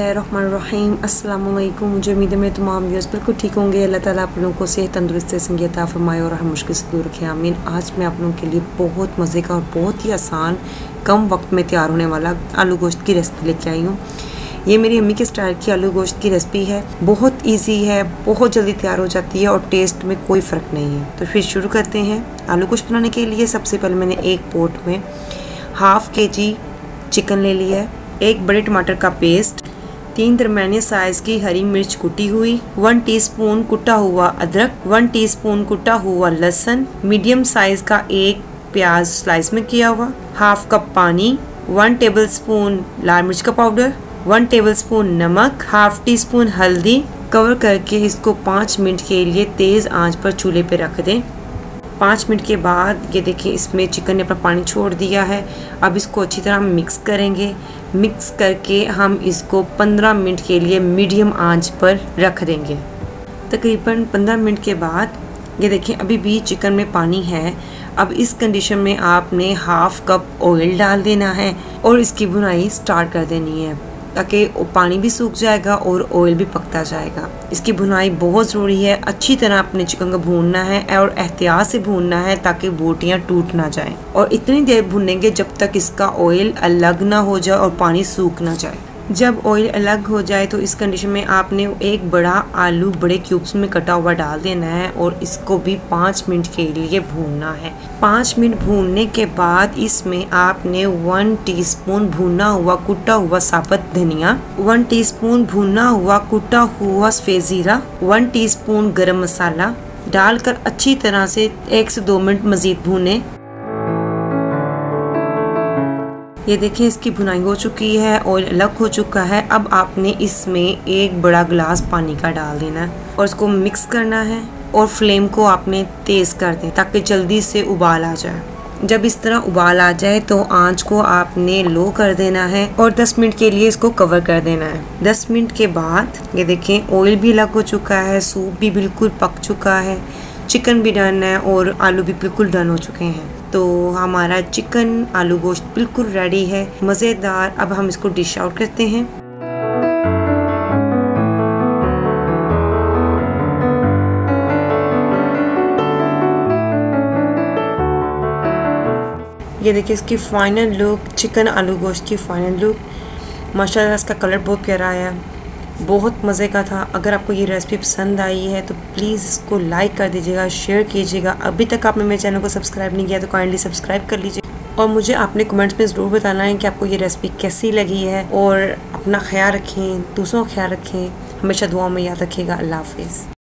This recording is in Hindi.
बिस्मिल्लाहिर्रहमानिर्रहीम। अस्सलाम वालेकुम। मुझे उम्मीद है मेरे तमाम व्यूअर्स बिल्कुल ठीक होंगे। अल्लाह ताला आप लोगों को सेहत तंदुरुस्ती से अता फरमाए और हम मुश्किल से दूर रखें, आमीन। आज मैं आप लोगों के लिए बहुत मज़े का और बहुत ही आसान कम वक्त में तैयार होने वाला आलू गोश्त की रेसिपी लेके आई हूँ। ये मेरी अम्मी के स्टाइल की आलू गोश्त की रेसिपी है। बहुत ईजी है, बहुत जल्दी तैयार हो जाती है और टेस्ट में कोई फ़र्क नहीं है। तो फिर शुरू करते हैं। आलू गोश्त बनाने के लिए सबसे पहले मैंने एक पोट में हाफ़ kg चिकन ले लिया है, एक बड़े टमाटर का पेस्ट, 3 दरमियाने साइज़ की हरी मिर्च कुटी हुई, 1 टीस्पून कुटा हुआ अदरक, 1 टीस्पून कुटा हुआ लहसुन, मीडियम साइज़ का एक प्याज स्लाइस में किया हुआ, हाफ कप पानी, 1 टेबलस्पून लाल मिर्च का पाउडर, 1 टेबलस्पून नमक, हाफ टी स्पून हल्दी। कवर करके इसको 5 मिनट के लिए तेज़ आंच पर चूल्हे पे रख दें। 5 मिनट के बाद ये देखिए इसमें चिकन ने अपना पानी छोड़ दिया है। अब इसको अच्छी तरह मिक्स करेंगे। मिक्स करके हम इसको 15 मिनट के लिए मीडियम आंच पर रख देंगे। तकरीबन 15 मिनट के बाद ये देखिए अभी भी चिकन में पानी है। अब इस कंडीशन में आपने हाफ कप ऑयल डाल देना है और इसकी भुनाई स्टार्ट कर देनी है, ताकि पानी भी सूख जाएगा और ऑयल भी पकता जाएगा। इसकी भुनाई बहुत ज़रूरी है। अच्छी तरह अपने चिकन को भूनना है और एहतियात से भूनना है ताकि बोटियाँ टूट ना जाएं। और इतनी देर भूनेंगे जब तक इसका ऑयल अलग ना हो जाए और पानी सूख ना जाए। जब ऑयल अलग हो जाए तो इस कंडीशन में आपने एक बड़ा आलू बड़े क्यूब्स में कटा हुआ डाल देना है और इसको भी 5 मिनट के लिए भूनना है। 5 मिनट भूनने के बाद इसमें आपने 1 टीस्पून भुना हुआ कुटा हुआ साबुत धनिया, 1 टीस्पून भुना हुआ कुटा हुआ सफ़ेद ज़ीरा, 1 टीस्पून गरम मसाला डालकर अच्छी तरह से 1 से 2 मिनट मज़ीद भूनें। ये देखिए इसकी भुनाई हो चुकी है, ऑयल अलग हो चुका है। अब आपने इसमें एक बड़ा गिलास पानी का डाल देना है और इसको मिक्स करना है और फ्लेम को आपने तेज़ कर दें ताकि जल्दी से उबाल आ जाए। जब इस तरह उबाल आ जाए तो आंच को आपने लो कर देना है और 10 मिनट के लिए इसको कवर कर देना है। 10 मिनट के बाद ये देखें ऑयल भी अलग हो चुका है, सूप भी बिल्कुल पक चुका है, चिकन भी डन है और आलू भी बिल्कुल डन हो चुके हैं। तो हमारा चिकन आलू गोश्त बिल्कुल रेडी है, मज़ेदार। अब हम इसको डिश आउट करते हैं। ये देखिए इसकी फाइनल लुक, चिकन आलू गोश्त की फाइनल लुक। माशाल्लाह इसका कलर बहुत प्यारा आया, बहुत मज़े का था। अगर आपको ये रेसिपी पसंद आई है तो प्लीज़ इसको लाइक कर दीजिएगा, शेयर कीजिएगा। अभी तक आपने मेरे चैनल को सब्सक्राइब नहीं किया तो काइंडली सब्सक्राइब कर लीजिए और मुझे आपने कमेंट्स में ज़रूर बताना है कि आपको ये रेसिपी कैसी लगी है। और अपना ख्याल रखें, दूसरों का ख्याल रखें, हमेशा दुआओं में याद रखिएगा। अल्लाह हाफिज़।